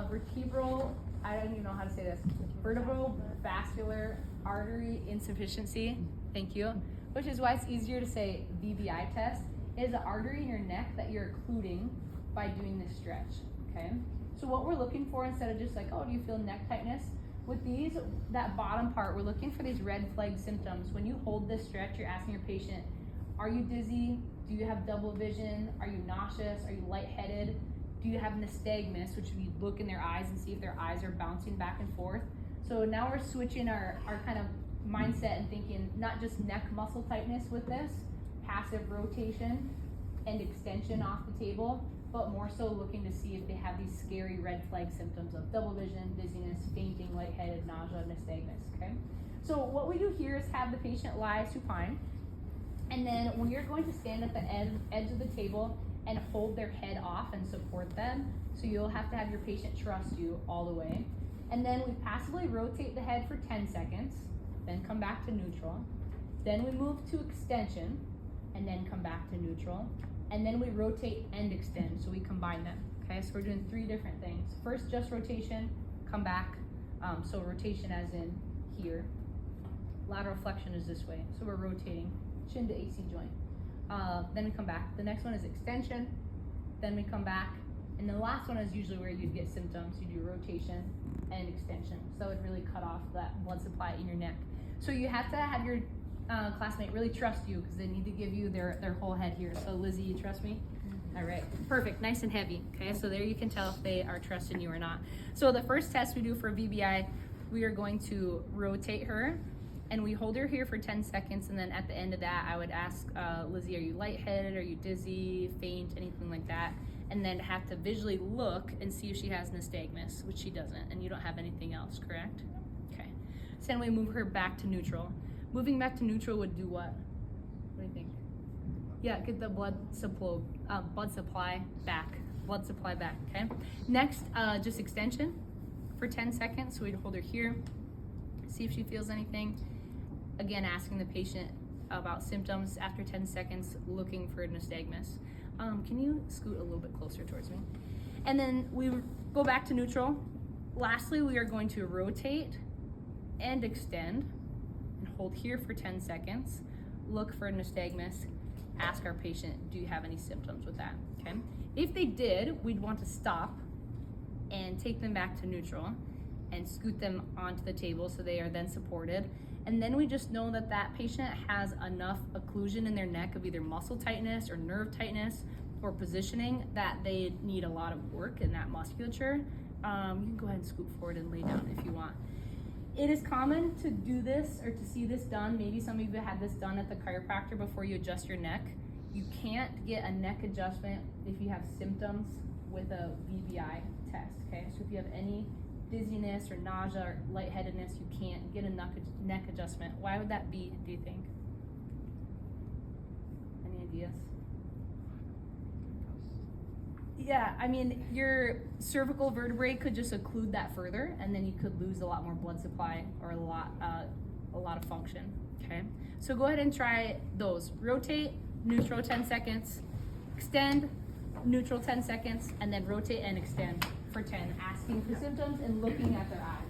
vertebral, I don't even know how to say this, vertebral vascular artery insufficiency, thank you, which is why it's easier to say VBI test. It is an artery in your neck that you're occluding by doing this stretch, okay? So what we're looking for, instead of just like, oh, do you feel neck tightness? With these, that bottom part, we're looking for these red flag symptoms. When you hold this stretch, you're asking your patient, are you dizzy? Do you have double vision? Are you nauseous? Are you lightheaded? Do you have nystagmus, which would be look in their eyes and see if their eyes are bouncing back and forth. So now we're switching our kind of mindset and thinking not just neck muscle tightness with this, passive rotation and extension off the table, but more so looking to see if they have these scary red flag symptoms of double vision, dizziness, fainting, lightheaded, nausea, nystagmus, okay? So what we do here is have the patient lie supine, and then when you're going to stand at the edge of the table and hold their head off and support them, so you'll have to have your patient trust you all the way. And then we passively rotate the head for 10 seconds, then come back to neutral. Then we move to extension, and then come back to neutral. And then we rotate and extend, so we combine them, okay? So we're doing 3 different things. First, just rotation, come back. So rotation as in here. Lateral flexion is this way, so we're rotating shin to AC joint. Then we come back. The next one is extension, then we come back. And the last one is usually where you'd get symptoms. You do rotation and extension. So that would really cut off that blood supply in your neck. So you have to have your classmate really trust you, because they need to give you their whole head here. So Lizzie, you trust me? All right, perfect, nice and heavy. Okay, so there you can tell if they are trusting you or not. So the first test we do for VBI, we are going to rotate her, and we hold her here for 10 seconds, and then at the end of that, I would ask Lizzie, are you lightheaded, are you dizzy, faint, anything like that? And then have to visually look and see if she has nystagmus, which she doesn't, and you don't have anything else, correct? Okay, so then we move her back to neutral. Moving back to neutral would do what? What do you think? Yeah, get the blood supply back. Blood supply back, okay? Next, just extension for 10 seconds. So we'd hold her here, see if she feels anything. Again, asking the patient about symptoms after 10 seconds, looking for nystagmus. Can you scoot a little bit closer towards me? And then we go back to neutral. Lastly, we are going to rotate and extend and hold here for 10 seconds, look for nystagmus, ask our patient, do you have any symptoms with that, okay? If they did, we'd want to stop and take them back to neutral and scoot them onto the table so they are then supported. And then we just know that that patient has enough occlusion in their neck of either muscle tightness or nerve tightness or positioning that they need a lot of work in that musculature. You can go ahead and scoot forward and lay down if you want. It is common to do this or to see this done. Maybe some of you had this done at the chiropractor before you adjust your neck. You can't get a neck adjustment if you have symptoms with a VBI test, okay? So if you have any dizziness or nausea or lightheadedness, you can't get a neck adjustment. Why would that be, do you think? Any ideas? Yeah, I mean, your cervical vertebrae could just occlude that further, and then you could lose a lot more blood supply or a lot of function, okay? So go ahead and try those. Rotate, neutral 10 seconds, extend, neutral 10 seconds, and then rotate and extend for 10, asking for symptoms and looking at their eyes.